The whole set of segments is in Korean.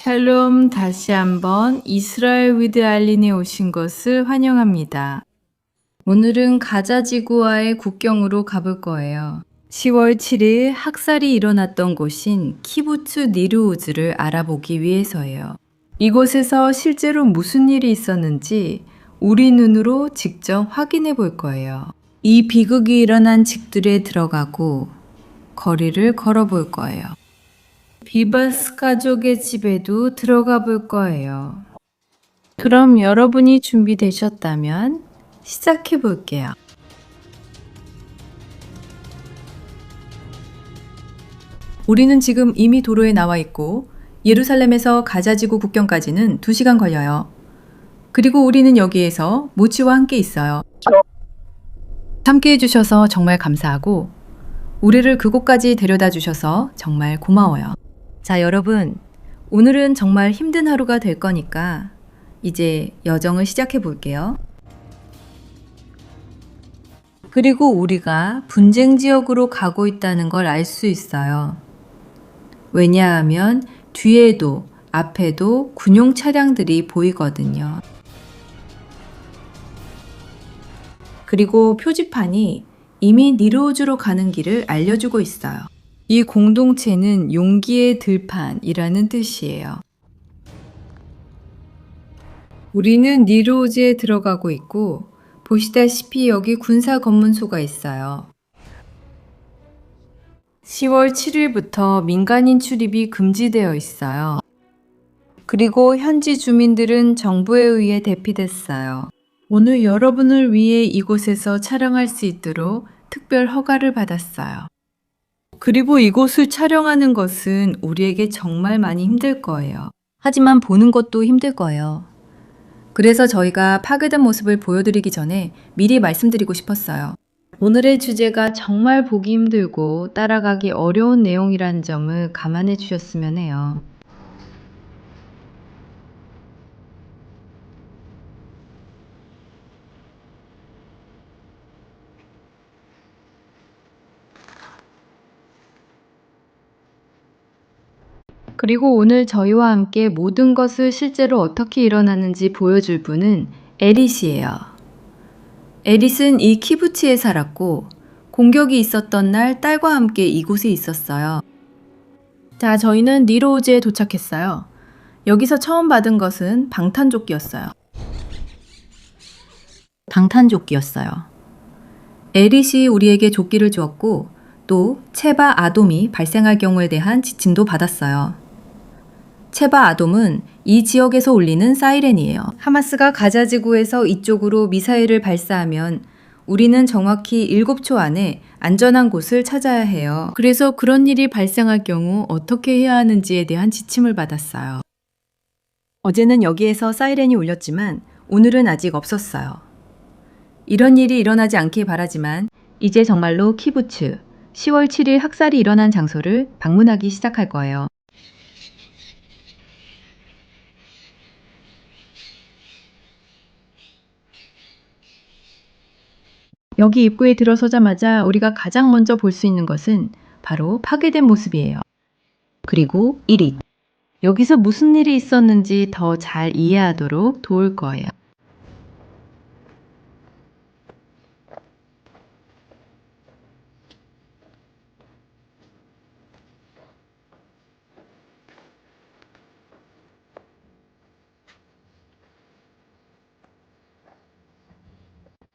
샬롬, 다시 한번 이스라엘 위드 알린에 오신 것을 환영합니다. 오늘은 가자 지구와의 국경으로 가볼 거예요. 10월 7일 학살이 일어났던 곳인 키부츠 니르우즈를 알아보기 위해서예요. 이곳에서 실제로 무슨 일이 있었는지 우리 눈으로 직접 확인해 볼 거예요. 이 비극이 일어난 집들에 들어가고 거리를 걸어볼 거예요. 비바스 가족의 집에도 들어가 볼 거예요. 그럼 여러분이 준비되셨다면 시작해 볼게요. 우리는 지금 이미 도로에 나와 있고 예루살렘에서 가자지구 국경까지는 2시간 걸려요. 그리고 우리는 여기에서 모치와 함께 있어요. 함께 해주셔서 정말 감사하고 우리를 그곳까지 데려다 주셔서 정말 고마워요. 자, 여러분, 오늘은 정말 힘든 하루가 될 거니까 이제 여정을 시작해 볼게요. 그리고 우리가 분쟁 지역으로 가고 있다는 걸 알 수 있어요. 왜냐하면 뒤에도 앞에도 군용 차량들이 보이거든요. 그리고 표지판이 이미 니르우즈로 가는 길을 알려주고 있어요. 이 공동체는 용기의 들판이라는 뜻이에요. 우리는 니르우즈에 들어가고 있고 보시다시피 여기 군사 검문소가 있어요. 10월 7일부터 민간인 출입이 금지되어 있어요. 그리고 현지 주민들은 정부에 의해 대피됐어요. 오늘 여러분을 위해 이곳에서 촬영할 수 있도록 특별 허가를 받았어요. 그리고 이곳을 촬영하는 것은 우리에게 정말 많이 힘들 거예요. 하지만 보는 것도 힘들 거예요. 그래서 저희가 파괴된 모습을 보여드리기 전에 미리 말씀드리고 싶었어요. 오늘의 주제가 정말 보기 힘들고 따라가기 어려운 내용이라는 점을 감안해 주셨으면 해요. 그리고 오늘 저희와 함께 모든 것을 실제로 어떻게 일어나는지 보여줄 분은 에릿이에요. 에릿은 이 키부츠에 살았고 공격이 있었던 날 딸과 함께 이곳에 있었어요. 자, 저희는 니르우즈에 도착했어요. 여기서 처음 받은 것은 방탄조끼였어요. 에릿이 우리에게 조끼를 주었고 또 체바 아돔이 발생할 경우에 대한 지침도 받았어요. 체바 아돔은 이 지역에서 울리는 사이렌이에요. 하마스가 가자 지구에서 이쪽으로 미사일을 발사하면 우리는 정확히 7초 안에 안전한 곳을 찾아야 해요. 그래서 그런 일이 발생할 경우 어떻게 해야 하는지에 대한 지침을 받았어요. 어제는 여기에서 사이렌이 울렸지만 오늘은 아직 없었어요. 이런 일이 일어나지 않길 바라지만 이제 정말로 키부츠 10월 7일 학살이 일어난 장소를 방문하기 시작할 거예요. 여기 입구에 들어서자마자 우리가 가장 먼저 볼 수 있는 것은 바로 파괴된 모습이에요. 그리고 1위. 여기서 무슨 일이 있었는지 더 잘 이해하도록 도울 거예요.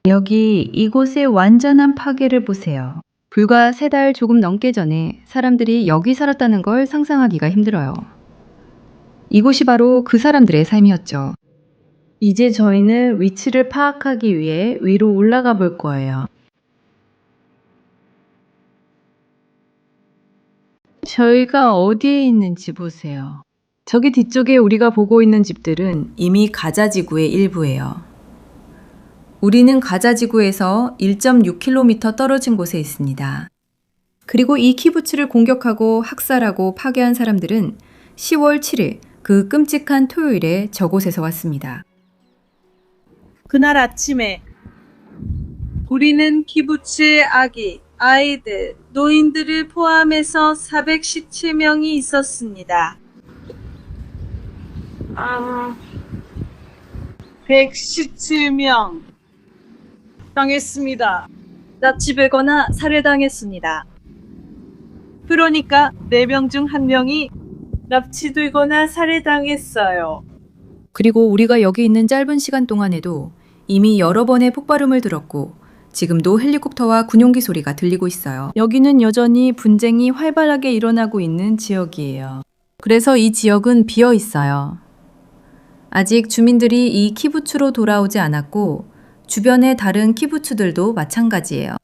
여기 이곳의 완전한 파괴를 보세요. 불과 3달 조금 넘게 전에 사람들이 여기 살았다는 걸 상상하기가 힘들어요. 이곳이 바로 그 사람들의 삶이었죠. 이제 저희는 위치를 파악하기 위해 위로 올라가 볼 거예요. 저희가 어디에 있는지 보세요. 저기 뒤쪽에 우리가 보고 있는 집들은 이미 가자 지구의 일부예요. 우리는 가자 지구에서 1.6km 떨어진 곳에 있습니다. 그리고 이 키부츠를 공격하고 학살하고 파괴한 사람들은 10월 7일 그 끔찍한 토요일에 저곳에서 왔습니다. 그날 아침에 우리는 키부츠의 아이들, 노인들을 포함해서 417명이 있었습니다. 아, 117명 당했습니다. 납치되거나 살해당했습니다. 그러니까 4명 중 1명이 납치되거나 살해당했어요. 그리고 우리가 여기 있는 짧은 시간 동안에도 이미 여러 번의 폭발음을 들었고 지금도 헬리콥터와 군용기 소리가 들리고 있어요. 여기는 여전히 분쟁이 활발하게 일어나고 있는 지역이에요. 그래서 이 지역은 비어 있어요. 아직 주민들이 이 키부츠로 돌아오지 않았고 주변의 다른 키부츠들도 마찬가지예요.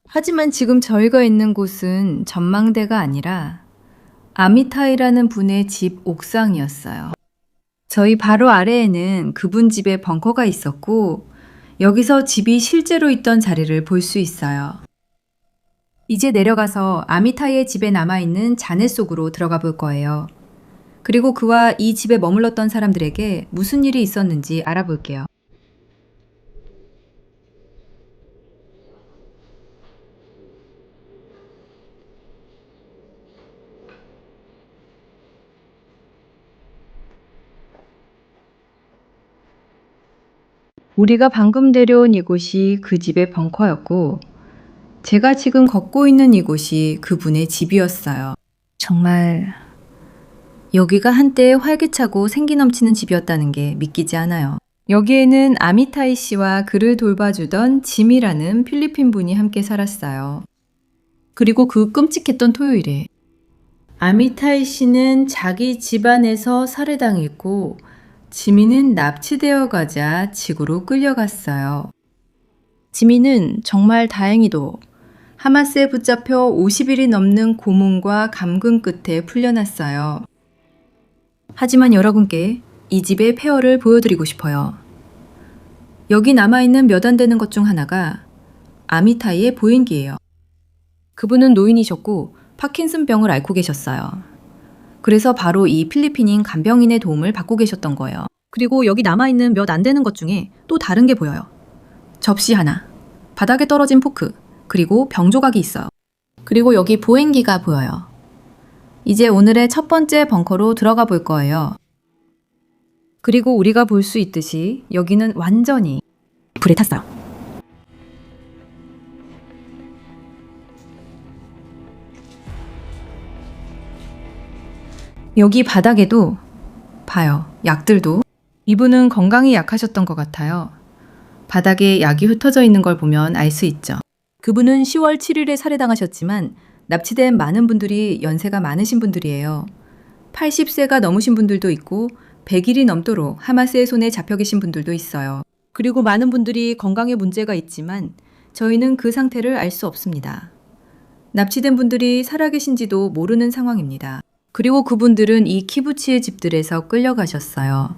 하지만 지금 저희가 있는 곳은 전망대가 아니라 아미타이라는 분의 집 옥상이었어요. 저희 바로 아래에는 그분 집에 벙커가 있었고 여기서 집이 실제로 있던 자리를 볼 수 있어요. 이제 내려가서 아미타이의 집에 남아있는 잔해 속으로 들어가 볼 거예요. 그리고 그와 이 집에 머물렀던 사람들에게 무슨 일이 있었는지 알아볼게요. 우리가 방금 내려온 이곳이 그 집의 벙커였고 제가 지금 걷고 있는 이곳이 그분의 집이었어요. 정말 여기가 한때 활기차고 생기 넘치는 집이었다는 게 믿기지 않아요. 여기에는 아미타이 씨와 그를 돌봐주던 짐이라는 필리핀 분이 함께 살았어요. 그리고 그 끔찍했던 토요일에 아미타이 씨는 자기 집안에서 살해당했고 지미는 납치되어 가자 지구로 끌려갔어요. 지미는 정말 다행히도 하마스에 붙잡혀 50일이 넘는 고문과 감금 끝에 풀려났어요. 하지만 여러분께 이 집의 폐허를 보여드리고 싶어요. 여기 남아있는 몇 안 되는 것 중 하나가 아미타이의 보행기예요. 그분은 노인이셨고 파킨슨병을 앓고 계셨어요. 그래서 바로 이 필리핀인 간병인의 도움을 받고 계셨던 거예요. 그리고 여기 남아있는 몇 안 되는 것 중에 또 다른 게 보여요. 접시 하나, 바닥에 떨어진 포크, 그리고 병 조각이 있어요. 그리고 여기 보행기가 보여요. 이제 오늘의 첫 번째 벙커로 들어가 볼 거예요. 그리고 우리가 볼 수 있듯이 여기는 완전히 불에 탔어요. 여기 바닥에도 봐요. 약들도. 이분은 건강이 약하셨던 것 같아요. 바닥에 약이 흩어져 있는 걸 보면 알 수 있죠. 그분은 10월 7일에 살해당하셨지만 납치된 많은 분들이 연세가 많으신 분들이에요. 80세가 넘으신 분들도 있고 100일이 넘도록 하마스의 손에 잡혀 계신 분들도 있어요. 그리고 많은 분들이 건강에 문제가 있지만 저희는 그 상태를 알 수 없습니다. 납치된 분들이 살아계신지도 모르는 상황입니다. 그리고 그분들은 이 키부치의 집들에서 끌려가셨어요.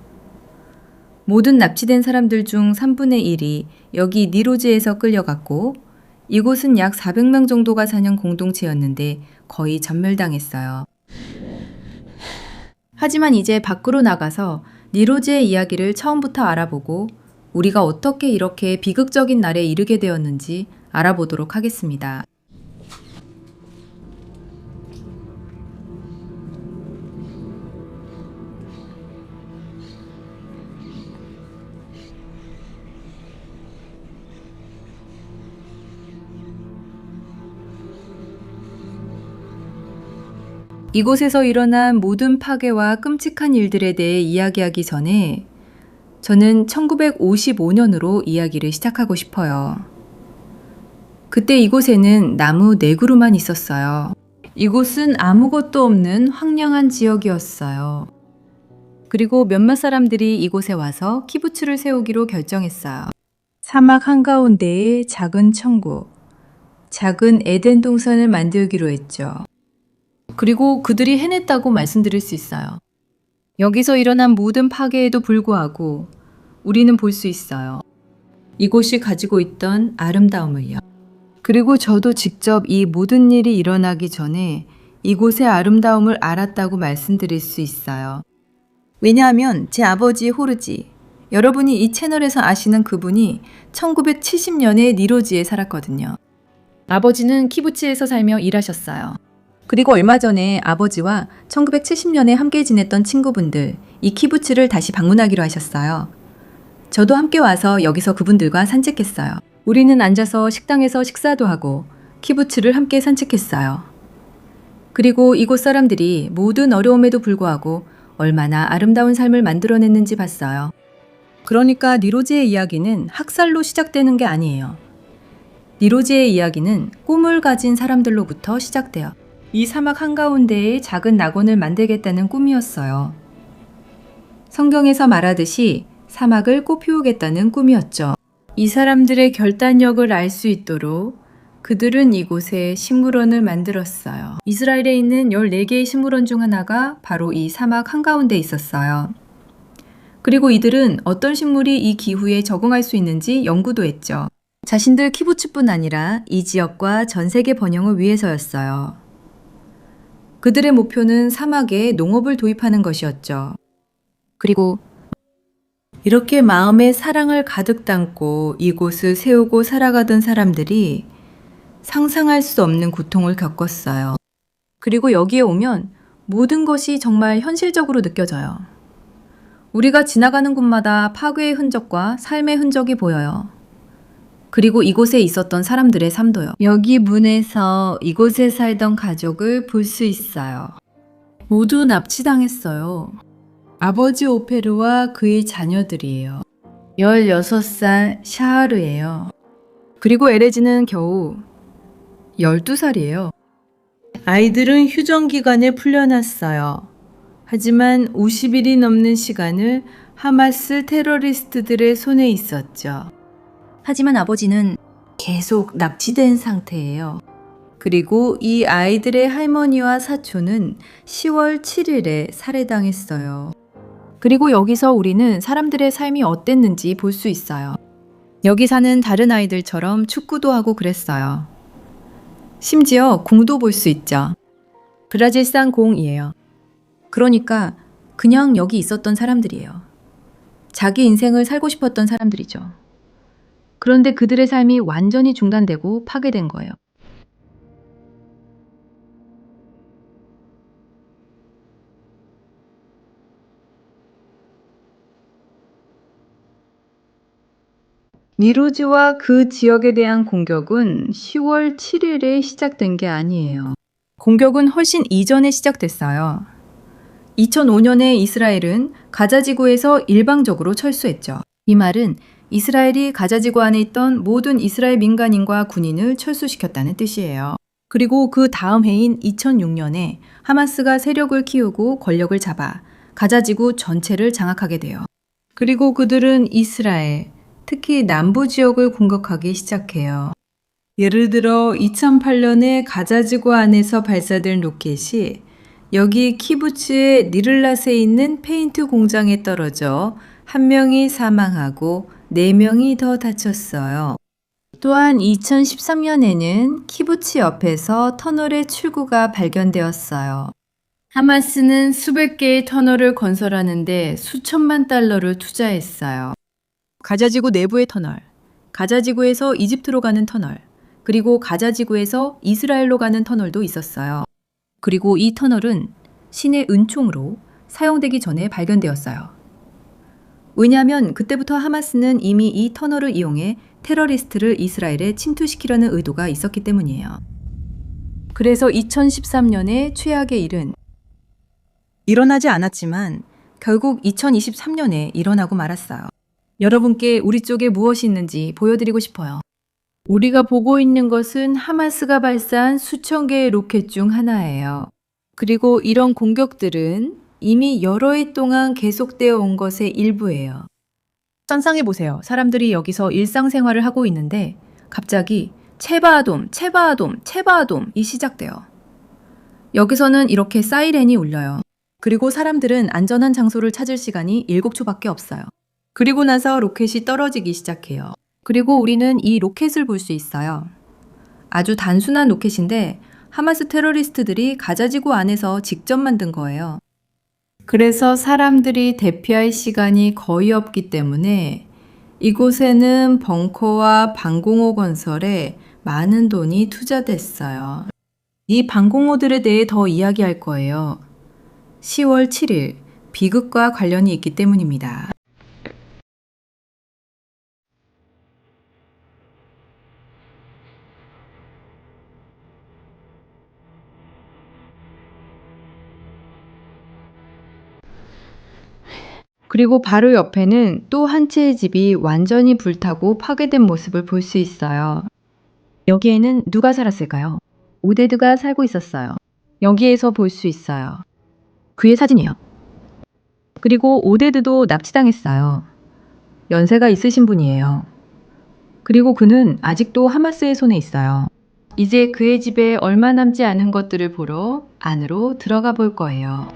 모든 납치된 사람들 중 3분의 1이 여기 니로즈에서 끌려갔고 이곳은 약 400명 정도가 사는 공동체였는데 거의 전멸당했어요. 하지만 이제 밖으로 나가서 니로즈의 이야기를 처음부터 알아보고 우리가 어떻게 이렇게 비극적인 날에 이르게 되었는지 알아보도록 하겠습니다. 이곳에서 일어난 모든 파괴와 끔찍한 일들에 대해 이야기하기 전에 저는 1955년으로 이야기를 시작하고 싶어요. 그때 이곳에는 나무 4그루만 있었어요. 이곳은 아무것도 없는 황량한 지역이었어요. 그리고 몇몇 사람들이 이곳에 와서 키부츠를 세우기로 결정했어요. 사막 한가운데에 작은 천국, 작은 에덴 동산을 만들기로 했죠. 그리고 그들이 해냈다고 말씀드릴 수 있어요. 여기서 일어난 모든 파괴에도 불구하고 우리는 볼 수 있어요. 이곳이 가지고 있던 아름다움을요. 그리고 저도 직접 이 모든 일이 일어나기 전에 이곳의 아름다움을 알았다고 말씀드릴 수 있어요. 왜냐하면 제 아버지 호르지, 여러분이 이 채널에서 아시는 그분이 1970년에 니로즈에 살았거든요. 아버지는 키부츠에서 살며 일하셨어요. 그리고 얼마 전에 아버지와 1970년에 함께 지냈던 친구분들, 이 키부츠를 다시 방문하기로 하셨어요. 저도 함께 와서 여기서 그분들과 산책했어요. 우리는 앉아서 식당에서 식사도 하고 키부츠를 함께 산책했어요. 그리고 이곳 사람들이 모든 어려움에도 불구하고 얼마나 아름다운 삶을 만들어냈는지 봤어요. 그러니까 니로지의 이야기는 학살로 시작되는 게 아니에요. 니로지의 이야기는 꿈을 가진 사람들로부터 시작돼요. 이 사막 한가운데에 작은 낙원을 만들겠다는 꿈이었어요. 성경에서 말하듯이 사막을 꽃피우겠다는 꿈이었죠. 이 사람들의 결단력을 알 수 있도록 그들은 이곳에 식물원을 만들었어요. 이스라엘에 있는 14개의 식물원 중 하나가 바로 이 사막 한가운데 있었어요. 그리고 이들은 어떤 식물이 이 기후에 적응할 수 있는지 연구도 했죠. 자신들 키부츠뿐 아니라 이 지역과 전 세계 번영을 위해서였어요. 그들의 목표는 사막에 농업을 도입하는 것이었죠. 그리고 이렇게 마음에 사랑을 가득 담고 이곳을 세우고 살아가던 사람들이 상상할 수 없는 고통을 겪었어요. 그리고 여기에 오면 모든 것이 정말 현실적으로 느껴져요. 우리가 지나가는 곳마다 파괴의 흔적과 삶의 흔적이 보여요. 그리고 이곳에 있었던 사람들의 삶도요. 여기 문에서 이곳에 살던 가족을 볼 수 있어요. 모두 납치당했어요. 아버지 오페르와 그의 자녀들이에요. 16살 샤르예요. 그리고 에레지는 겨우 12살이에요. 아이들은 휴전기간에 풀려났어요. 하지만 50일이 넘는 시간을 하마스 테러리스트들의 손에 있었죠. 하지만 아버지는 계속 납치된 상태예요. 그리고 이 아이들의 할머니와 사촌은 10월 7일에 살해당했어요. 그리고 여기서 우리는 사람들의 삶이 어땠는지 볼 수 있어요. 여기 사는 다른 아이들처럼 축구도 하고 그랬어요. 심지어 공도 볼 수 있죠. 브라질산 공이에요. 그러니까 그냥 여기 있었던 사람들이에요. 자기 인생을 살고 싶었던 사람들이죠. 그런데 그들의 삶이 완전히 중단되고 파괴된 거예요. 니로즈와 그 지역에 대한 공격은 10월 7일에 시작된 게 아니에요. 공격은 훨씬 이전에 시작됐어요. 2005년에 이스라엘은 가자지구에서 일방적으로 철수했죠. 이 말은 이스라엘이 가자지구 안에 있던 모든 이스라엘 민간인과 군인을 철수시켰다는 뜻이에요. 그리고 그 다음 해인 2006년에 하마스가 세력을 키우고 권력을 잡아 가자지구 전체를 장악하게 돼요. 그리고 그들은 이스라엘, 특히 남부 지역을 공격하기 시작해요. 예를 들어 2008년에 가자지구 안에서 발사된 로켓이 여기 키부츠의 니를랏에 있는 페인트 공장에 떨어져 1명이 사망하고 4명이 더 다쳤어요. 또한 2013년에는 키부츠 옆에서 터널의 출구가 발견되었어요. 하마스는 수백 개의 터널을 건설하는데 수천만 달러를 투자했어요. 가자지구 내부의 터널, 가자지구에서 이집트로 가는 터널, 그리고 가자지구에서 이스라엘로 가는 터널도 있었어요. 그리고 이 터널은 신의 은총으로 사용되기 전에 발견되었어요. 왜냐하면 그때부터 하마스는 이미 이 터널을 이용해 테러리스트를 이스라엘에 침투시키려는 의도가 있었기 때문이에요. 그래서 2013년에 최악의 일은 일어나지 않았지만 결국 2023년에 일어나고 말았어요. 여러분께 우리 쪽에 무엇이 있는지 보여드리고 싶어요. 우리가 보고 있는 것은 하마스가 발사한 수천 개의 로켓 중 하나예요. 그리고 이런 공격들은 이미 여러 해 동안 계속되어 온 것의 일부예요. 상상해 보세요. 사람들이 여기서 일상생활을 하고 있는데 갑자기 체바아돔, 체바아돔, 체바아돔이 시작돼요. 여기서는 이렇게 사이렌이 울려요. 그리고 사람들은 안전한 장소를 찾을 시간이 7초밖에 없어요. 그리고 나서 로켓이 떨어지기 시작해요. 그리고 우리는 이 로켓을 볼 수 있어요. 아주 단순한 로켓인데 하마스 테러리스트들이 가자지구 안에서 직접 만든 거예요. 그래서 사람들이 대피할 시간이 거의 없기 때문에 이곳에는 벙커와 방공호 건설에 많은 돈이 투자됐어요. 이 방공호들에 대해 더 이야기할 거예요. 10월 7일, 비극과 관련이 있기 때문입니다. 그리고 바로 옆에는 또 한 채의 집이 완전히 불타고 파괴된 모습을 볼 수 있어요. 여기에는 누가 살았을까요? 오데드가 살고 있었어요. 여기에서 볼 수 있어요. 그의 사진이요. 그리고 오데드도 납치당했어요. 연세가 있으신 분이에요. 그리고 그는 아직도 하마스의 손에 있어요. 이제 그의 집에 얼마 남지 않은 것들을 보러 안으로 들어가 볼 거예요.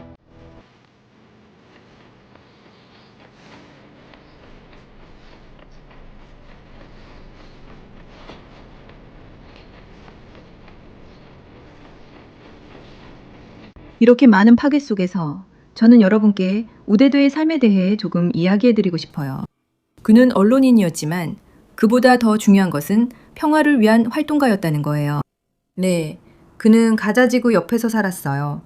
이렇게 많은 파괴 속에서 저는 여러분께 오데드의 삶에 대해 조금 이야기해드리고 싶어요. 그는 언론인이었지만 그보다 더 중요한 것은 평화를 위한 활동가였다는 거예요. 네, 그는 가자지구 옆에서 살았어요.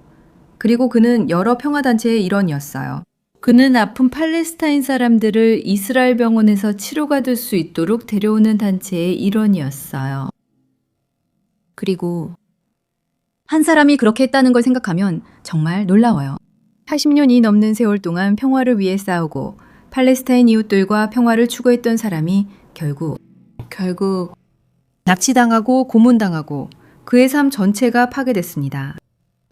그리고 그는 여러 평화단체의 일원이었어요. 그는 아픈 팔레스타인 사람들을 이스라엘 병원에서 치료가 될 수 있도록 데려오는 단체의 일원이었어요. 그리고 한 사람이 그렇게 했다는 걸 생각하면 정말 놀라워요. 80년이 넘는 세월 동안 평화를 위해 싸우고 팔레스타인 이웃들과 평화를 추구했던 사람이 결국 납치당하고 고문당하고 그의 삶 전체가 파괴됐습니다.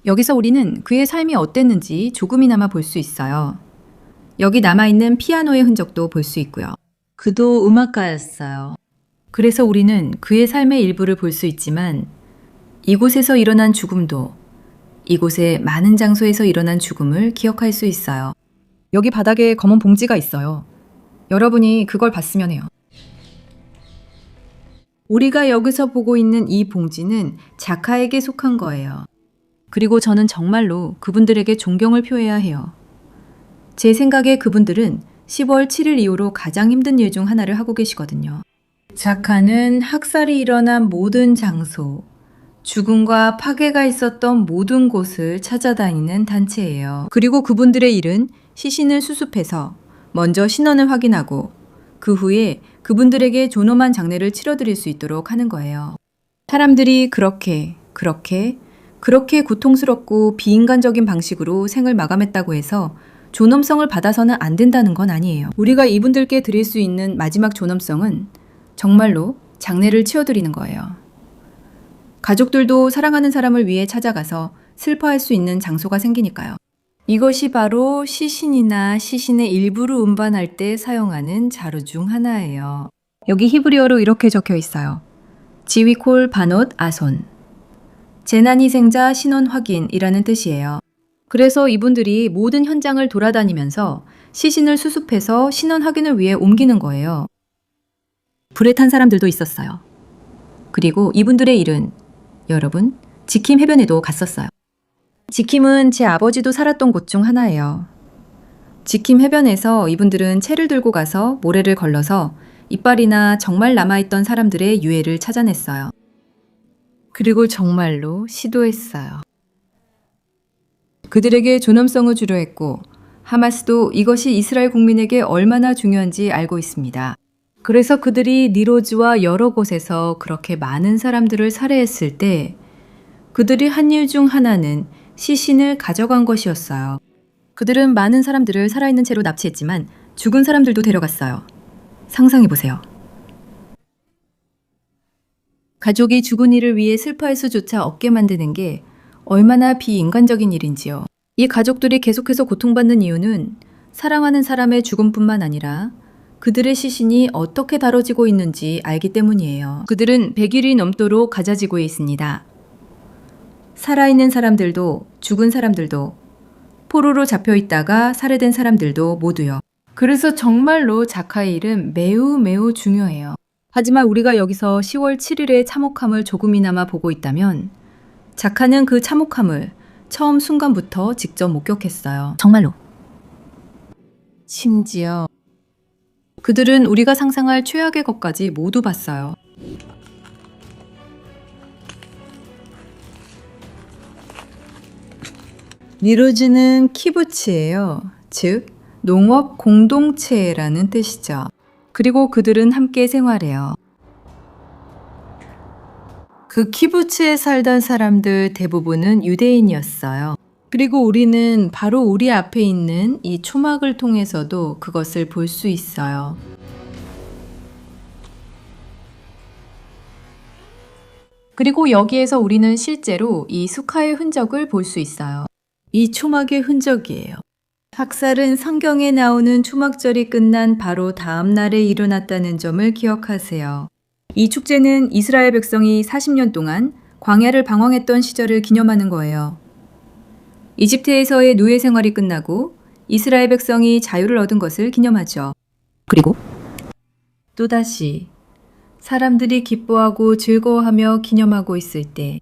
여기서 우리는 그의 삶이 어땠는지 조금이나마 볼 수 있어요. 여기 남아있는 피아노의 흔적도 볼 수 있고요. 그도 음악가였어요. 그래서 우리는 그의 삶의 일부를 볼 수 있지만 이곳에서 일어난 죽음도 이곳의 많은 장소에서 일어난 죽음을 기억할 수 있어요. 여기 바닥에 검은 봉지가 있어요. 여러분이 그걸 봤으면 해요. 우리가 여기서 보고 있는 이 봉지는 자카에게 속한 거예요. 그리고 저는 정말로 그분들에게 존경을 표해야 해요. 제 생각에 그분들은 10월 7일 이후로 가장 힘든 일 중 하나를 하고 계시거든요. 자카는 학살이 일어난 모든 장소, 죽음과 파괴가 있었던 모든 곳을 찾아다니는 단체예요. 그리고 그분들의 일은 시신을 수습해서 먼저 신원을 확인하고 그 후에 그분들에게 존엄한 장례를 치러드릴 수 있도록 하는 거예요. 사람들이 그렇게 고통스럽고 비인간적인 방식으로 생을 마감했다고 해서 존엄성을 받아서는 안 된다는 건 아니에요. 우리가 이분들께 드릴 수 있는 마지막 존엄성은 정말로 장례를 치러드리는 거예요. 가족들도 사랑하는 사람을 위해 찾아가서 슬퍼할 수 있는 장소가 생기니까요. 이것이 바로 시신이나 시신의 일부를 운반할 때 사용하는 자루 중 하나예요. 여기 히브리어로 이렇게 적혀 있어요. 지위콜 바노트 아손. 재난희생자 신원 확인이라는 뜻이에요. 그래서 이분들이 모든 현장을 돌아다니면서 시신을 수습해서 신원 확인을 위해 옮기는 거예요. 불에 탄 사람들도 있었어요. 그리고 이분들의 일은 여러분, 지킴 해변에도 갔었어요. 지킴은 제 아버지도 살았던 곳 중 하나예요. 지킴 해변에서 이분들은 채를 들고 가서 모래를 걸러서 이빨이나 정말 남아있던 사람들의 유해를 찾아냈어요. 그리고 정말로 시도했어요. 그들에게 존엄성을 주려 했고 하마스도 이것이 이스라엘 국민에게 얼마나 중요한지 알고 있습니다. 그래서 그들이 니로즈와 여러 곳에서 그렇게 많은 사람들을 살해했을 때 그들이 한 일 중 하나는 시신을 가져간 것이었어요. 그들은 많은 사람들을 살아있는 채로 납치했지만 죽은 사람들도 데려갔어요. 상상해보세요. 가족이 죽은 이를 위해 슬퍼할 수조차 없게 만드는 게 얼마나 비인간적인 일인지요. 이 가족들이 계속해서 고통받는 이유는 사랑하는 사람의 죽음뿐만 아니라 그들의 시신이 어떻게 다뤄지고 있는지 알기 때문이에요. 그들은 100일이 넘도록 가자지구에 있습니다. 살아있는 사람들도 죽은 사람들도 포로로 잡혀있다가 살해된 사람들도 모두요. 그래서 정말로 자카의 일은 매우 중요해요. 하지만 우리가 여기서 10월 7일의 참혹함을 조금이나마 보고 있다면 자카는 그 참혹함을 처음 순간부터 직접 목격했어요. 정말로. 심지어 그들은 우리가 상상할 최악의 것까지 모두 봤어요. 니로즈는 키부츠예요. 즉, 농업 공동체라는 뜻이죠. 그리고 그들은 함께 생활해요. 그 키부츠에 살던 사람들 대부분은 유대인이었어요. 그리고 우리는 바로 우리 앞에 있는 이 초막을 통해서도 그것을 볼 수 있어요. 그리고 여기에서 우리는 실제로 이 수카의 흔적을 볼 수 있어요. 이 초막의 흔적이에요. 학살은 성경에 나오는 초막절이 끝난 바로 다음 날에 일어났다는 점을 기억하세요. 이 축제는 이스라엘 백성이 40년 동안 광야를 방황했던 시절을 기념하는 거예요. 이집트에서의 노예 생활이 끝나고 이스라엘 백성이 자유를 얻은 것을 기념하죠. 그리고 또다시 사람들이 기뻐하고 즐거워하며 기념하고 있을 때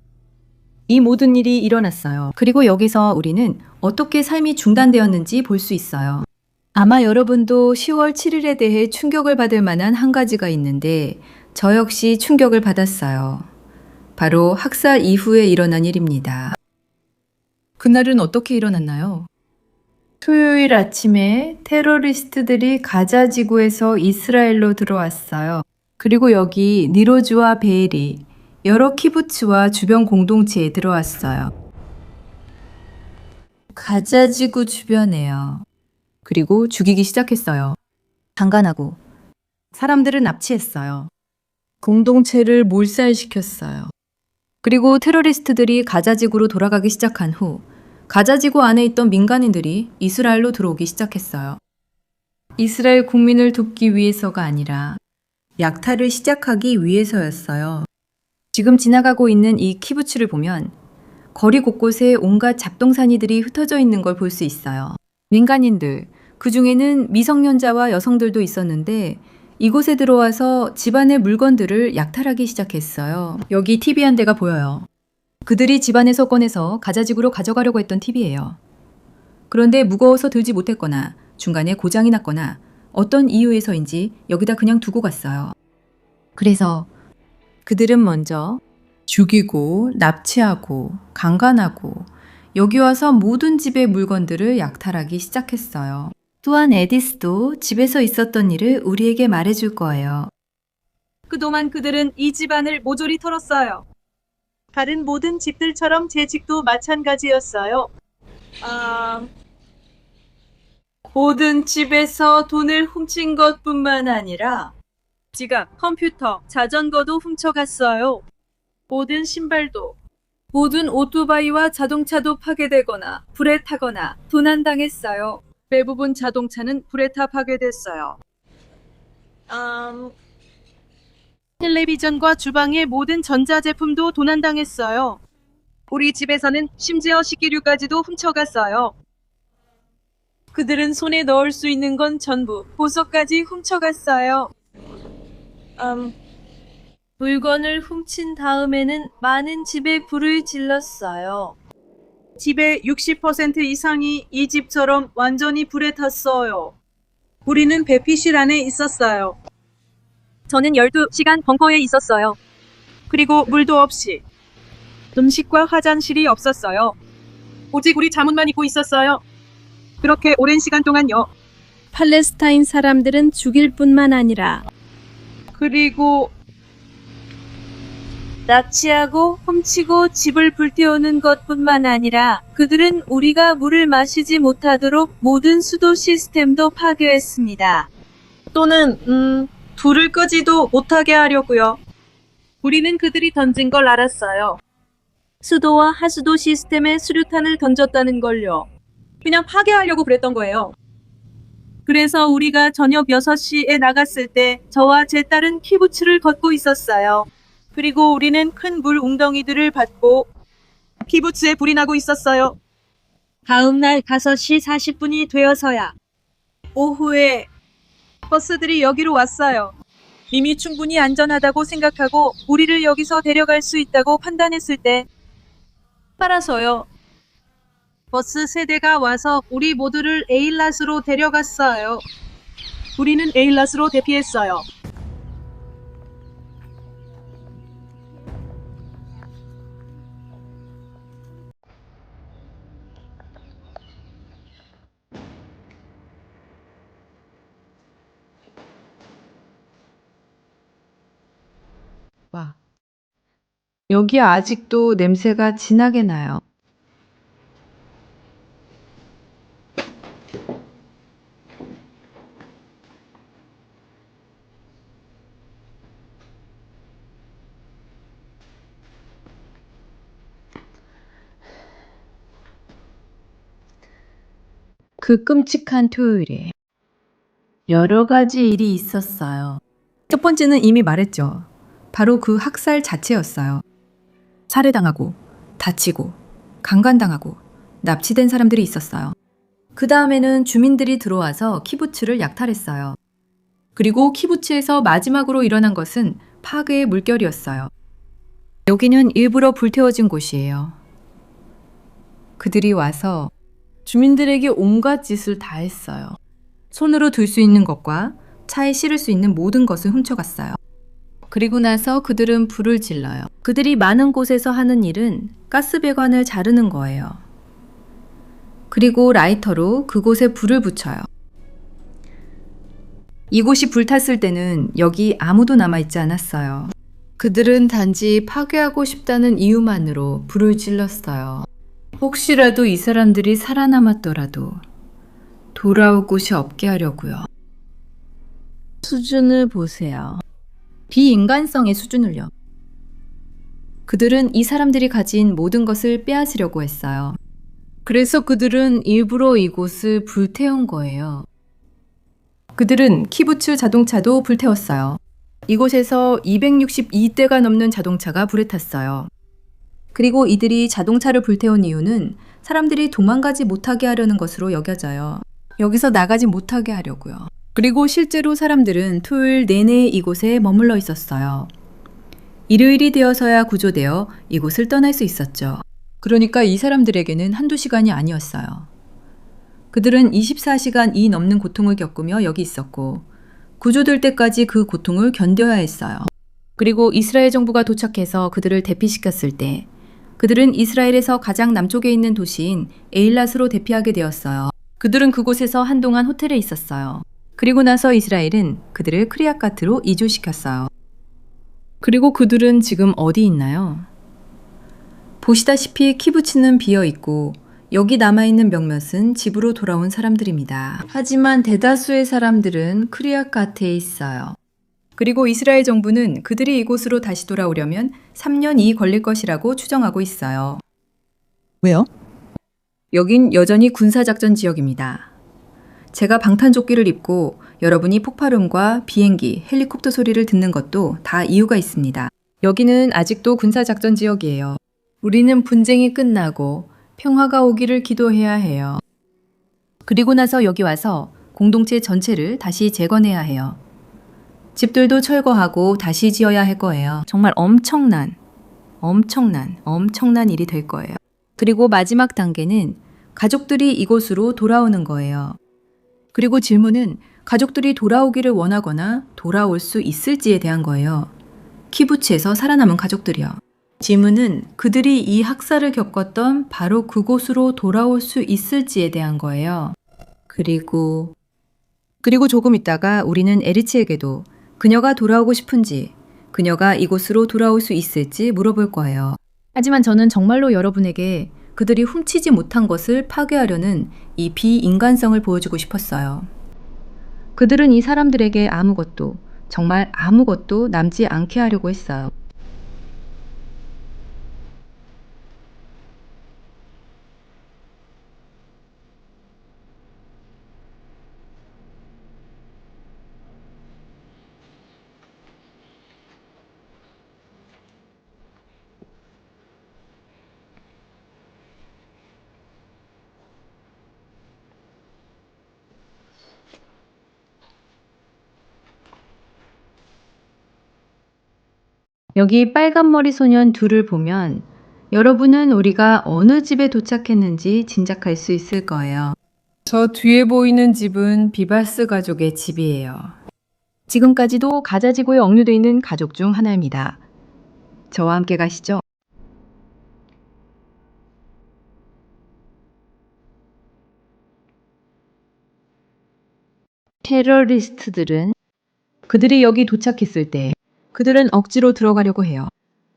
이 모든 일이 일어났어요. 그리고 여기서 우리는 어떻게 삶이 중단되었는지 볼 수 있어요. 아마 여러분도 10월 7일에 대해 충격을 받을 만한 한 가지가 있는데 저 역시 충격을 받았어요. 바로 학살 이후에 일어난 일입니다. 그날은 어떻게 일어났나요? 토요일 아침에 테러리스트들이 가자 지구에서 이스라엘로 들어왔어요. 그리고 여기 니로즈와 베엘이 여러 키부츠와 주변 공동체에 들어왔어요. 가자 지구 주변에요. 그리고 죽이기 시작했어요. 강간하고 사람들을 납치했어요. 공동체를 몰살시켰어요. 그리고 테러리스트들이 가자지구로 돌아가기 시작한 후 가자지구 안에 있던 민간인들이 이스라엘로 들어오기 시작했어요. 이스라엘 국민을 돕기 위해서가 아니라 약탈을 시작하기 위해서였어요. 지금 지나가고 있는 이 키부츠를 보면 거리 곳곳에 온갖 잡동사니들이 흩어져 있는 걸 볼 수 있어요. 민간인들, 그 중에는 미성년자와 여성들도 있었는데 이곳에 들어와서 집안의 물건들을 약탈하기 시작했어요. 여기 TV 한 대가 보여요. 그들이 집안에서 꺼내서 가자지구로 가져가려고 했던 TV예요. 그런데 무거워서 들지 못했거나 중간에 고장이 났거나 어떤 이유에서인지 여기다 그냥 두고 갔어요. 그래서 그들은 먼저 죽이고 납치하고 강간하고 여기 와서 모든 집의 물건들을 약탈하기 시작했어요. 또한 에디스도 집에서 있었던 일을 우리에게 말해줄 거예요. 그동안 그들은 이 집안을 모조리 털었어요. 다른 모든 집들처럼 제 집도 마찬가지였어요. 모든 집에서 돈을 훔친 것뿐만 아니라 지갑, 컴퓨터, 자전거도 훔쳐갔어요. 모든 신발도, 모든 오토바이와 자동차도 파괴되거나 불에 타거나 도난당했어요. 대부분 자동차는 불에 타 파괴됐어요. 텔레비전과 주방의 모든 전자제품도 도난당했어요. 우리 집에서는 심지어 식기류까지도 훔쳐갔어요. 그들은 손에 넣을 수 있는 건 전부 보석까지 훔쳐갔어요. 물건을 훔친 다음에는 많은 집에 불을 질렀어요. 집의 60% 이상이 이 집처럼 완전히 불에 탔어요. 우리는 배피실 안에 있었어요. 저는 12시간 벙커에 있었어요. 그리고 물도 없이. 음식과 화장실이 없었어요. 오직 우리 잠옷만 입고 있었어요. 그렇게 오랜 시간 동안요. 팔레스타인 사람들은 죽일 뿐만 아니라 그리고 납치하고 훔치고 집을 불태우는 것뿐만 아니라 그들은 우리가 물을 마시지 못하도록 모든 수도 시스템도 파괴했습니다. 또는 불을 끄지도 못하게 하려고요. 우리는 그들이 던진 걸 알았어요. 수도와 하수도 시스템에 수류탄을 던졌다는 걸요. 그냥 파괴하려고 그랬던 거예요. 그래서 우리가 저녁 6시에 나갔을 때 저와 제 딸은 키부츠를 걷고 있었어요. 그리고 우리는 큰 물 웅덩이들을 봤고 키부츠에 불이 나고 있었어요. 다음 날 5시 40분이 되어서야 오후에 버스들이 여기로 왔어요. 이미 충분히 안전하다고 생각하고 우리를 여기서 데려갈 수 있다고 판단했을 때 팔아서요. 버스 세대가 와서 우리 모두를 에일랏으로 데려갔어요. 우리는 에일랏으로 대피했어요. 여기 아직도 냄새가 진하게 나요. 그 끔찍한 토요일에 여러 가지 일이 있었어요. 첫 번째는 이미 말했죠. 바로 그 학살 자체였어요. 살해당하고, 다치고, 강간당하고, 납치된 사람들이 있었어요. 그 다음에는 주민들이 들어와서 키부츠를 약탈했어요. 그리고 키부츠에서 마지막으로 일어난 것은 파괴의 물결이었어요. 여기는 일부러 불태워진 곳이에요. 그들이 와서 주민들에게 온갖 짓을 다 했어요. 손으로 들 수 있는 것과 차에 실을 수 있는 모든 것을 훔쳐갔어요. 그리고 나서 그들은 불을 질러요. 그들이 많은 곳에서 하는 일은 가스배관을 자르는 거예요. 그리고 라이터로 그곳에 불을 붙여요. 이곳이 불탔을 때는 여기 아무도 남아있지 않았어요. 그들은 단지 파괴하고 싶다는 이유만으로 불을 질렀어요. 혹시라도 이 사람들이 살아남았더라도 돌아올 곳이 없게 하려고요. 수준을 보세요. 비인간성의 수준을요. 그들은 이 사람들이 가진 모든 것을 빼앗으려고 했어요. 그래서 그들은 일부러 이곳을 불태운 거예요. 그들은 키부츠 자동차도 불태웠어요. 이곳에서 262대가 넘는 자동차가 불에 탔어요. 그리고 이들이 자동차를 불태운 이유는 사람들이 도망가지 못하게 하려는 것으로 여겨져요. 여기서 나가지 못하게 하려고요. 그리고 실제로 사람들은 토요일 내내 이곳에 머물러 있었어요. 일요일이 되어서야 구조되어 이곳을 떠날 수 있었죠. 그러니까 이 사람들에게는 한두 시간이 아니었어요. 그들은 24시간 이 넘는 고통을 겪으며 여기 있었고 구조될 때까지 그 고통을 견뎌야 했어요. 그리고 이스라엘 정부가 도착해서 그들을 대피시켰을 때 그들은 이스라엘에서 가장 남쪽에 있는 도시인 에일랏으로 대피하게 되었어요. 그들은 그곳에서 한동안 호텔에 있었어요. 그리고 나서 이스라엘은 그들을 크리앗가트로 이주시켰어요. 그리고 그들은 지금 어디 있나요? 보시다시피 키부츠는 비어 있고 여기 남아있는 몇몇은 집으로 돌아온 사람들입니다. 하지만 대다수의 사람들은 크리앗가트에 있어요. 그리고 이스라엘 정부는 그들이 이곳으로 다시 돌아오려면 3년이 걸릴 것이라고 추정하고 있어요. 왜요? 여긴 여전히 군사작전 지역입니다. 제가 방탄조끼를 입고 여러분이 폭발음과 비행기, 헬리콥터 소리를 듣는 것도 다 이유가 있습니다. 여기는 아직도 군사작전 지역이에요. 우리는 분쟁이 끝나고 평화가 오기를 기도해야 해요. 그리고 나서 여기 와서 공동체 전체를 다시 재건해야 해요. 집들도 철거하고 다시 지어야 할 거예요. 정말 엄청난 일이 될 거예요. 그리고 마지막 단계는 가족들이 이곳으로 돌아오는 거예요. 그리고 질문은 가족들이 돌아오기를 원하거나 돌아올 수 있을지에 대한 거예요. 키부츠에서 살아남은 가족들이요. 질문은 그들이 이 학살을 겪었던 바로 그곳으로 돌아올 수 있을지에 대한 거예요. 그리고 조금 있다가 우리는 에리치에게도 그녀가 돌아오고 싶은지, 그녀가 이곳으로 돌아올 수 있을지 물어볼 거예요. 하지만 저는 정말로 여러분에게 그들이 훔치지 못한 것을 파괴하려는 이 비인간성을 보여주고 싶었어요. 그들은 이 사람들에게 아무것도, 정말 아무것도 남지 않게 하려고 했어요. 여기 빨간머리 소년 둘을 보면 여러분은 우리가 어느 집에 도착했는지 짐작할 수 있을 거예요. 저 뒤에 보이는 집은 비바스 가족의 집이에요. 지금까지도 가자지구에 억류되어 있는 가족 중 하나입니다. 저와 함께 가시죠. 테러리스트들은 그들이 여기 도착했을 때 그들은 억지로 들어가려고 해요.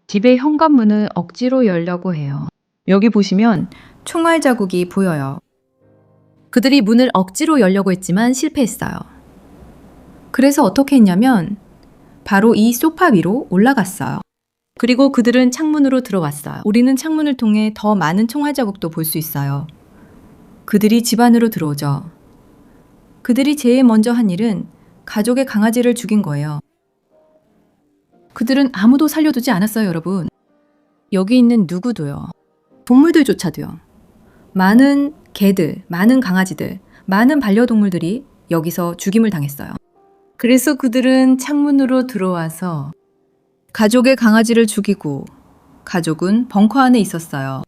집의 현관문을 억지로 열려고 해요. 여기 보시면 총알 자국이 보여요. 그들이 문을 억지로 열려고 했지만 실패했어요. 그래서 어떻게 했냐면 바로 이 소파 위로 올라갔어요. 그리고 그들은 창문으로 들어왔어요. 우리는 창문을 통해 더 많은 총알 자국도 볼 수 있어요. 그들이 집 안으로 들어오죠. 그들이 제일 먼저 한 일은 가족의 강아지를 죽인 거예요. 그들은 아무도 살려두지 않았어요, 여러분. 여기 있는 누구도요. 동물들조차도요. 많은 개들, 많은 강아지들, 많은 반려동물들이 여기서 죽임을 당했어요. 그래서 그들은 창문으로 들어와서 가족의 강아지를 죽이고 가족은 벙커 안에 있었어요.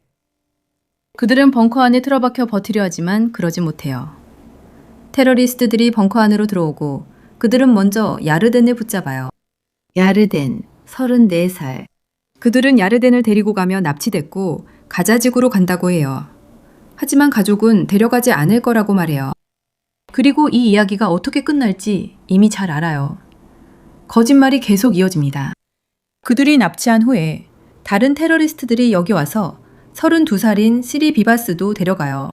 그들은 벙커 안에 틀어박혀 버티려 하지만 그러지 못해요. 테러리스트들이 벙커 안으로 들어오고 그들은 먼저 야르덴을 붙잡아요. 야르덴, 34살. 그들은 야르덴을 데리고 가며 납치됐고 가자지구로 간다고 해요. 하지만 가족은 데려가지 않을 거라고 말해요. 그리고 이 이야기가 어떻게 끝날지 이미 잘 알아요. 거짓말이 계속 이어집니다. 그들이 납치한 후에 다른 테러리스트들이 여기 와서 32살인 시리 비바스도 데려가요.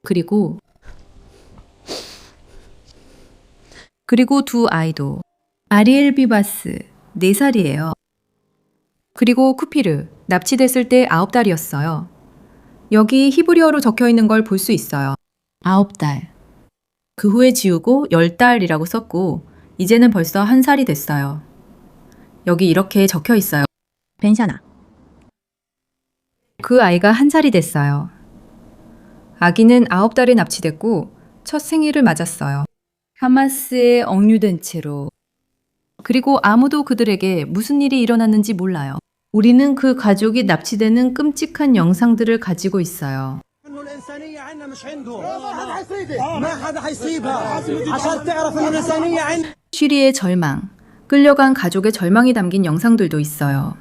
그리고 두 아이도 아리엘 비바스 4살이에요. 그리고 쿠피르 납치됐을 때 9달이었어요. 여기 히브리어로 적혀 있는 걸 볼 수 있어요. 9달. 그 후에 지우고 10달이라고 썼고 이제는 벌써 1살이 됐어요. 여기 이렇게 적혀 있어요. 벤샤나. 그 아이가 1살이 됐어요. 아기는 9달에 납치됐고 첫 생일을 맞았어요. 하마스에 억류된 채로. 그리고 아무도 그들에게 무슨 일이 일어났는지 몰라요. 우리는 그 가족이 납치되는 끔찍한 영상들을 가지고 있어요. 쉬리의 절망, 끌려간 가족의 절망이 담긴 영상들도 있어요.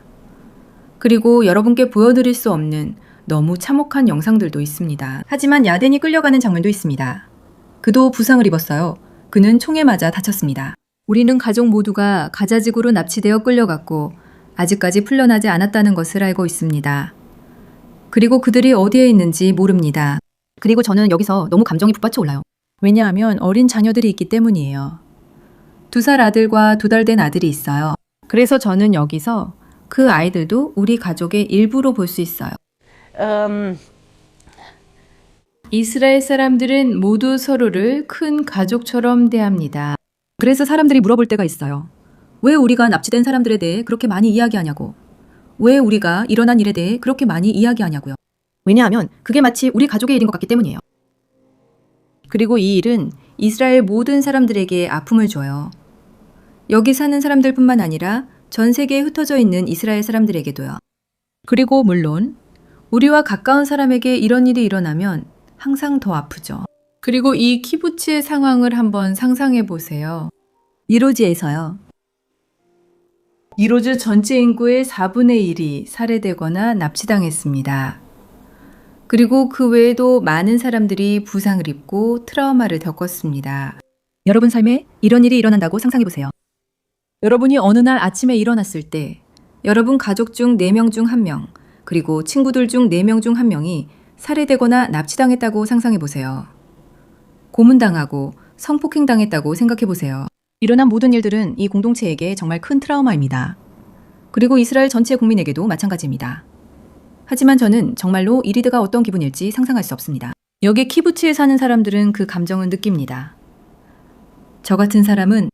그리고 여러분께 보여드릴 수 없는 너무 참혹한 영상들도 있습니다. 하지만 야덴이 끌려가는 장면도 있습니다. 그도 부상을 입었어요. 그는 총에 맞아 다쳤습니다. 우리는 가족 모두가 가자지구로 납치되어 끌려갔고 아직까지 풀려나지 않았다는 것을 알고 있습니다. 그리고 그들이 어디에 있는지 모릅니다. 그리고 저는 여기서 너무 감정이 북받쳐 올라요. 왜냐하면 어린 자녀들이 있기 때문이에요. 2살 아들과 2달 된 아들이 있어요. 그래서 저는 여기서 그 아이들도 우리 가족의 일부로 볼 수 있어요. 이스라엘 사람들은 모두 서로를 큰 가족처럼 대합니다. 그래서 사람들이 물어볼 때가 있어요. 왜 우리가 납치된 사람들에 대해 그렇게 많이 이야기하냐고. 왜 우리가 일어난 일에 대해 그렇게 많이 이야기하냐고요. 왜냐하면 그게 마치 우리 가족의 일인 것 같기 때문이에요. 그리고 이 일은 이스라엘 모든 사람들에게 아픔을 줘요. 여기 사는 사람들뿐만 아니라 전 세계에 흩어져 있는 이스라엘 사람들에게도요. 그리고 물론 우리와 가까운 사람에게 이런 일이 일어나면 항상 더 아프죠. 그리고 이 키부츠의 상황을 한번 상상해 보세요. 이로지에서요. 이로즈 전체 인구의 4분의 1이 살해되거나 납치당했습니다. 그리고 그 외에도 많은 사람들이 부상을 입고 트라우마를 겪었습니다. 여러분 삶에 이런 일이 일어난다고 상상해 보세요. 여러분이 어느 날 아침에 일어났을 때 여러분 가족 중 4명 중 1명, 그리고 친구들 중 4명 중 1명이 살해되거나 납치당했다고 상상해 보세요. 고문당하고 성폭행당했다고 생각해 보세요. 일어난 모든 일들은 이 공동체에게 정말 큰 트라우마입니다. 그리고 이스라엘 전체 국민에게도 마찬가지입니다. 하지만 저는 정말로 이 리드가 어떤 기분일지 상상할 수 없습니다. 여기 키부츠에 사는 사람들은 그 감정을 느낍니다. 저 같은 사람은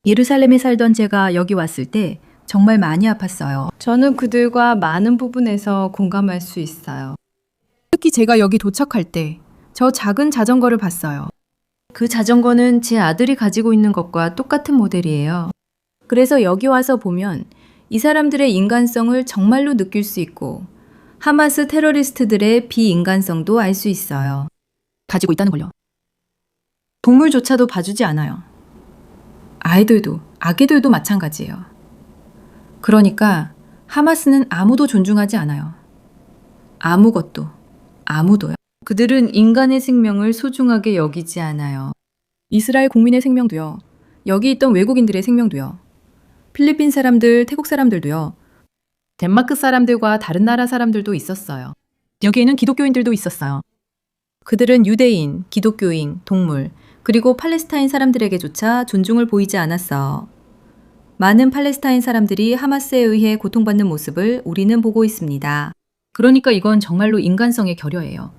예루살렘에 살던 제가 여기 왔을 때 정말 많이 아팠어요. 저는 그들과 많은 부분에서 공감할 수 있어요. 특히 제가 여기 도착할 때 저 작은 자전거를 봤어요. 그 자전거는 제 아들이 가지고 있는 것과 똑같은 모델이에요. 그래서 여기 와서 보면 이 사람들의 인간성을 정말로 느낄 수 있고 하마스 테러리스트들의 비인간성도 알 수 있어요. 가지고 있다는 걸요. 동물조차도 봐주지 않아요. 아이들도, 아기들도 마찬가지예요. 그러니까 하마스는 아무도 존중하지 않아요. 아무도요. 그들은 인간의 생명을 소중하게 여기지 않아요. 이스라엘 국민의 생명도요. 여기 있던 외국인들의 생명도요. 필리핀 사람들, 태국 사람들도요. 덴마크 사람들과 다른 나라 사람들도 있었어요. 여기에는 기독교인들도 있었어요. 그들은 유대인, 기독교인, 동물, 그리고 팔레스타인 사람들에게조차 존중을 보이지 않았어. 많은 팔레스타인 사람들이 하마스에 의해 고통받는 모습을 우리는 보고 있습니다. 그러니까 이건 정말로 인간성의 결여예요.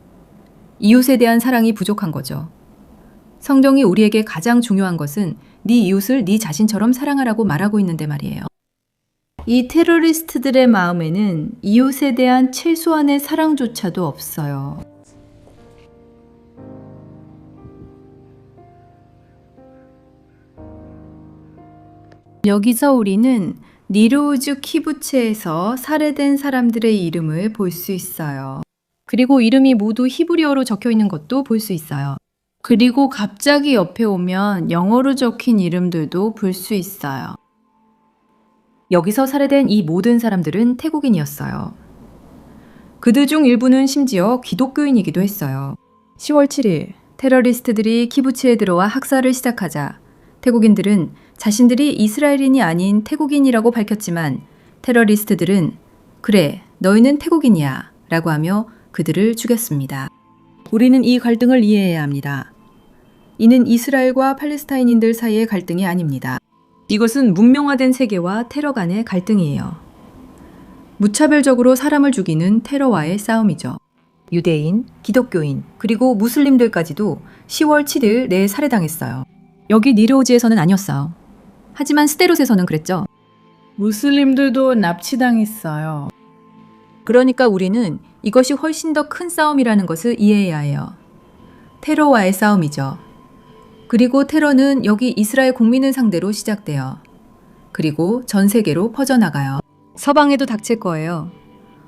이웃에 대한 사랑이 부족한 거죠. 성경이 우리에게 가장 중요한 것은 네 이웃을 네 자신처럼 사랑하라고 말하고 있는데 말이에요. 이 테러리스트들의 마음에는 이웃에 대한 최소한의 사랑조차도 없어요. 여기서 우리는 니로우즈 키부츠에서 살해된 사람들의 이름을 볼 수 있어요. 그리고 이름이 모두 히브리어로 적혀 있는 것도 볼 수 있어요. 그리고 갑자기 옆에 오면 영어로 적힌 이름들도 볼 수 있어요. 여기서 살해된 이 모든 사람들은 태국인이었어요. 그들 중 일부는 심지어 기독교인이기도 했어요. 10월 7일 테러리스트들이 키부츠에 들어와 학살을 시작하자 태국인들은 자신들이 이스라엘인이 아닌 태국인이라고 밝혔지만 테러리스트들은 그래, 너희는 태국인이야 라고 하며 그들을 죽였습니다. 우리는 이 갈등을 이해해야 합니다. 이는 이스라엘과 팔레스타인인들 사이의 갈등이 아닙니다. 이것은 문명화된 세계와 테러 간의 갈등이에요. 무차별적으로 사람을 죽이는 테러와의 싸움이죠. 유대인, 기독교인, 그리고 무슬림들까지도 10월 7일 내에 살해당했어요. 여기 니르오지에서는 아니었어요. 하지만 스데롯에서는 그랬죠. 무슬림들도 납치당했어요. 그러니까 우리는 이것이 훨씬 더 큰 싸움이라는 것을 이해해야 해요. 테러와의 싸움이죠. 그리고 테러는 여기 이스라엘 국민을 상대로 시작돼요. 그리고 전 세계로 퍼져나가요. 서방에도 닥칠 거예요.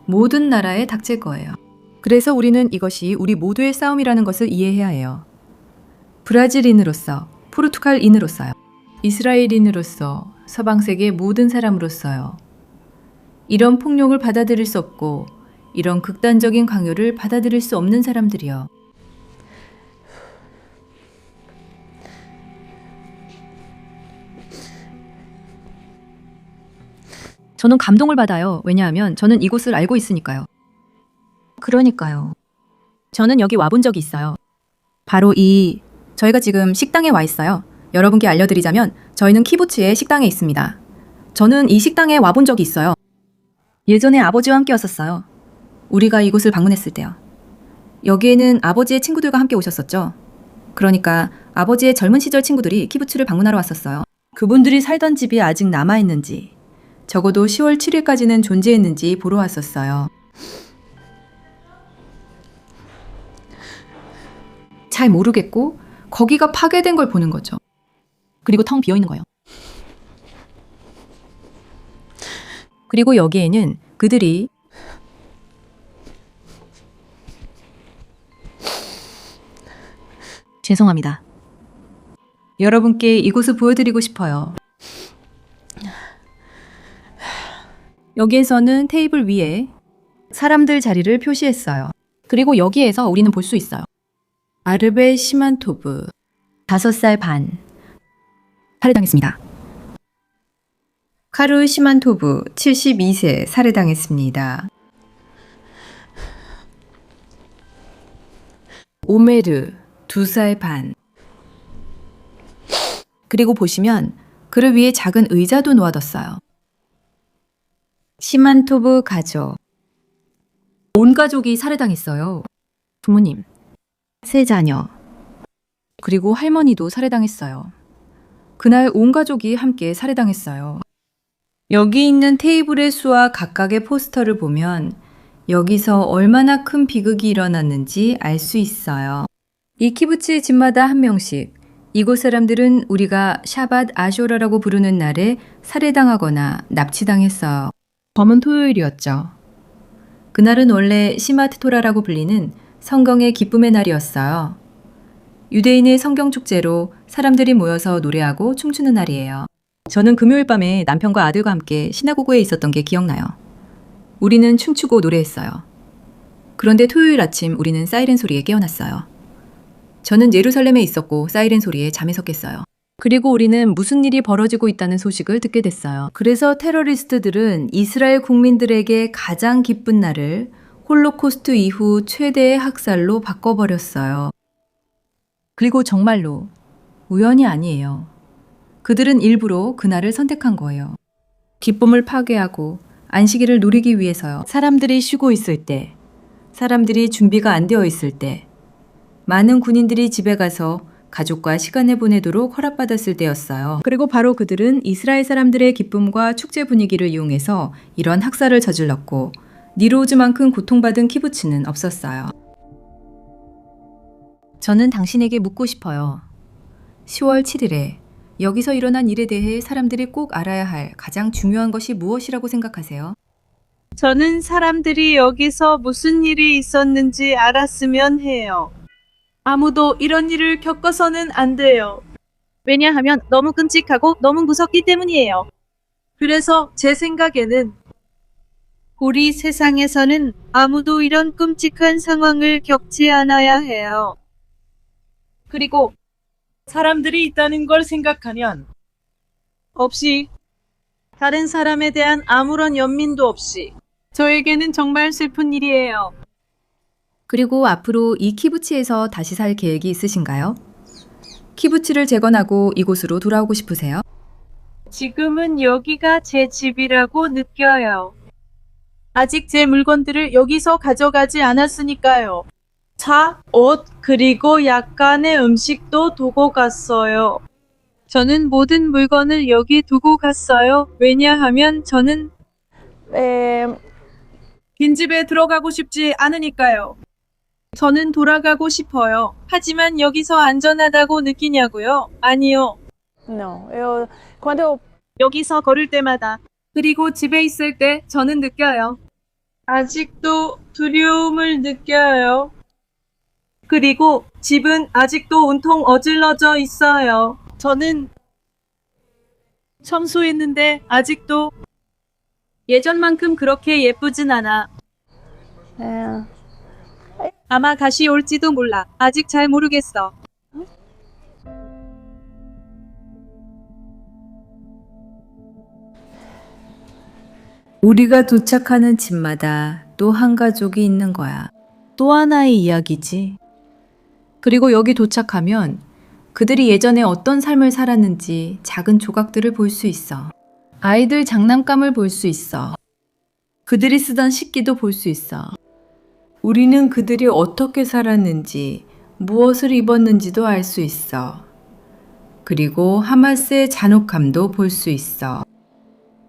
모든 나라에 닥칠 거예요. 그래서 우리는 이것이 우리 모두의 싸움이라는 것을 이해해야 해요. 브라질인으로서, 포르투갈인으로서요. 이스라엘인으로서, 서방 세계 모든 사람으로서요. 이런 폭력을 받아들일 수 없고 이런 극단적인 강요를 받아들일 수 없는 사람들이요. 저는 감동을 받아요. 왜냐하면 저는 이곳을 알고 있으니까요. 그러니까요. 저는 여기 와본 적이 있어요. 바로 저희가 지금 식당에 와 있어요. 여러분께 알려드리자면 저희는 키부츠의 식당에 있습니다. 저는 이 식당에 와본 적이 있어요. 예전에 아버지와 함께 왔었어요. 우리가 이곳을 방문했을 때요. 여기에는 아버지의 친구들과 함께 오셨었죠. 그러니까 아버지의 젊은 시절 친구들이 키부츠를 방문하러 왔었어요. 그분들이 살던 집이 아직 남아있는지 적어도 10월 7일까지는 존재했는지 보러 왔었어요. 잘 모르겠고 거기가 파괴된 걸 보는 거죠. 그리고 텅 비어있는 거예요. 그리고 여기에는 그들이 죄송합니다. 여러분께 이곳을 보여드리고 싶어요. 여기에서는 테이블 위에 사람들 자리를 표시했어요. 그리고 여기에서 우리는 볼 수 있어요. 아르베 시만토브 5살 반 살해당했습니다. 카루 시만토브 72세 살해당했습니다. 오메르 2살 반. 그리고 보시면 그를 위해 작은 의자도 놓아뒀어요. 시만토브 가족. 온 가족이 살해당했어요. 부모님, 세 자녀, 그리고 할머니도 살해당했어요. 그날 온 가족이 함께 살해당했어요. 여기 있는 테이블의 수와 각각의 포스터를 보면 여기서 얼마나 큰 비극이 일어났는지 알 수 있어요. 이 키부츠 집마다 한 명씩 이곳 사람들은 우리가 샤밧 아쇼라라고 부르는 날에 살해당하거나 납치당했어요. 검은 토요일이었죠. 그날은 원래 시마트 토라라고 불리는 성경의 기쁨의 날이었어요. 유대인의 성경 축제로 사람들이 모여서 노래하고 춤추는 날이에요. 저는 금요일 밤에 남편과 아들과 함께 시나고그에 있었던 게 기억나요. 우리는 춤추고 노래했어요. 그런데 토요일 아침 우리는 사이렌 소리에 깨어났어요. 저는 예루살렘에 있었고 사이렌 소리에 잠에서 깼어요. 그리고 우리는 무슨 일이 벌어지고 있다는 소식을 듣게 됐어요. 그래서 테러리스트들은 이스라엘 국민들에게 가장 기쁜 날을 홀로코스트 이후 최대의 학살로 바꿔버렸어요. 그리고 정말로 우연이 아니에요. 그들은 일부러 그날을 선택한 거예요. 기쁨을 파괴하고 안식일을 누리기 위해서요. 사람들이 쉬고 있을 때, 사람들이 준비가 안 되어 있을 때, 많은 군인들이 집에 가서 가족과 시간을 보내도록 허락받았을 때였어요. 그리고 바로 그들은 이스라엘 사람들의 기쁨과 축제 분위기를 이용해서 이런 학살을 저질렀고 니로우즈만큼 고통받은 키부츠는 없었어요. 저는 당신에게 묻고 싶어요. 10월 7일에 여기서 일어난 일에 대해 사람들이 꼭 알아야 할 가장 중요한 것이 무엇이라고 생각하세요? 저는 사람들이 여기서 무슨 일이 있었는지 알았으면 해요. 아무도 이런 일을 겪어서는 안 돼요. 왜냐하면 너무 끔찍하고 너무 무섭기 때문이에요. 그래서 제 생각에는 우리 세상에서는 아무도 이런 끔찍한 상황을 겪지 않아야 해요. 그리고 사람들이 있다는 걸 생각하면 없이 다른 사람에 대한 아무런 연민도 없이 저에게는 정말 슬픈 일이에요. 그리고 앞으로 이 키부츠에서 다시 살 계획이 있으신가요? 키부츠를 재건하고 이곳으로 돌아오고 싶으세요? 지금은 여기가 제 집이라고 느껴요. 아직 제 물건들을 여기서 가져가지 않았으니까요. 차, 옷, 그리고 약간의 음식도 두고 갔어요. 저는 모든 물건을 여기 두고 갔어요. 왜냐하면 저는 빈 집에 들어가고 싶지 않으니까요. 저는 돌아가고 싶어요. 하지만 여기서 안전하다고 느끼냐고요? 아니요. Não, quando eu 여기서 걸을 때마다 그리고 집에 있을 때 저는 느껴요. 아직도 두려움을 느껴요. 그리고 집은 아직도 온통 어질러져 있어요. 저는 청소했는데 아직도 예전만큼 그렇게 예쁘진 않아. é, 아마 다시 올지도 몰라. 아직 잘 모르겠어. 우리가 도착하는 집마다 또 한 가족이 있는 거야. 또 하나의 이야기지. 그리고 여기 도착하면 그들이 예전에 어떤 삶을 살았는지 작은 조각들을 볼 수 있어. 아이들 장난감을 볼 수 있어. 그들이 쓰던 식기도 볼 수 있어. 우리는 그들이 어떻게 살았는지, 무엇을 입었는지도 알 수 있어. 그리고 하마스의 잔혹함도 볼 수 있어.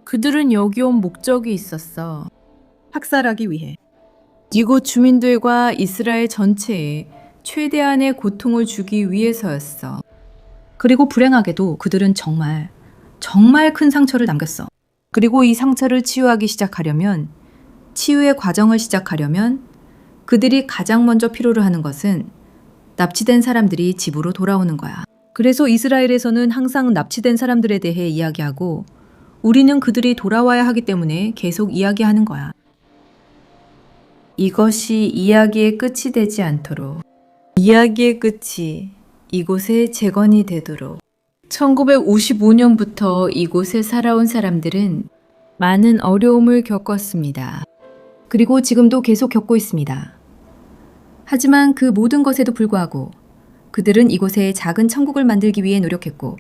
그들은 여기 온 목적이 있었어. 학살하기 위해. 이곳 주민들과 이스라엘 전체에 최대한의 고통을 주기 위해서였어. 그리고 불행하게도 그들은 정말 큰 상처를 남겼어. 그리고 이 상처를 치유하기 시작하려면, 치유의 과정을 시작하려면 그들이 가장 먼저 필요로 하는 것은 납치된 사람들이 집으로 돌아오는 거야. 그래서 이스라엘에서는 항상 납치된 사람들에 대해 이야기하고 우리는 그들이 돌아와야 하기 때문에 계속 이야기하는 거야. 이것이 이야기의 끝이 되지 않도록, 이야기의 끝이 이곳에 재건이 되도록 1955년부터 이곳에 살아온 사람들은 많은 어려움을 겪었습니다. 그리고 지금도 계속 겪고 있습니다. 하지만 그 모든 것에도 불구하고 그들은 이곳에 작은 천국을 만들기 위해 노력했고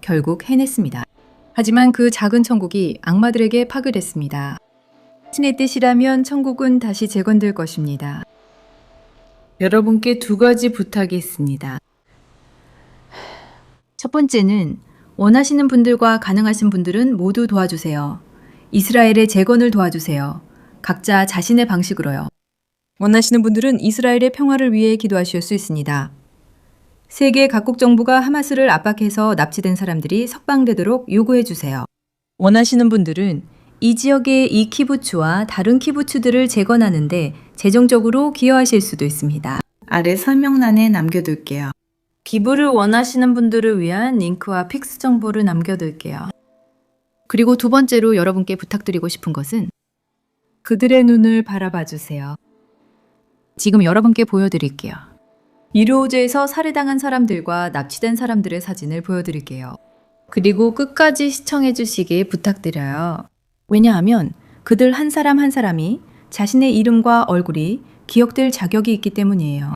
결국 해냈습니다. 하지만 그 작은 천국이 악마들에게 파괴됐습니다. 신의 뜻이라면 천국은 다시 재건될 것입니다. 여러분께 두 가지 부탁이 있습니다. 첫 번째는 원하시는 분들과 가능하신 분들은 모두 도와주세요. 이스라엘의 재건을 도와주세요. 각자 자신의 방식으로요. 원하시는 분들은 이스라엘의 평화를 위해 기도하실 수 있습니다. 세계 각국 정부가 하마스를 압박해서 납치된 사람들이 석방되도록 요구해 주세요. 원하시는 분들은 이 지역의 이 키부츠와 다른 키부츠들을 재건하는데 재정적으로 기여하실 수도 있습니다. 아래 설명란에 남겨둘게요. 기부를 원하시는 분들을 위한 링크와 픽스 정보를 남겨둘게요. 그리고 두 번째로 여러분께 부탁드리고 싶은 것은 그들의 눈을 바라봐 주세요. 지금 여러분께 보여드릴게요. 이르오즈에서 살해당한 사람들과 납치된 사람들의 사진을 보여드릴게요. 그리고 끝까지 시청해주시길 부탁드려요. 왜냐하면 그들 한 사람 한 사람이 자신의 이름과 얼굴이 기억될 자격이 있기 때문이에요.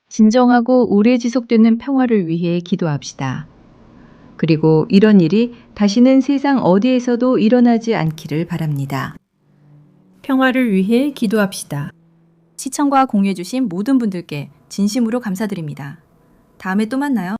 진정하고 오래 지속되는 평화를 위해 기도합시다. 그리고 이런 일이 다시는 세상 어디에서도 일어나지 않기를 바랍니다. 평화를 위해 기도합시다. 시청과 공유해주신 모든 분들께 진심으로 감사드립니다. 다음에 또 만나요.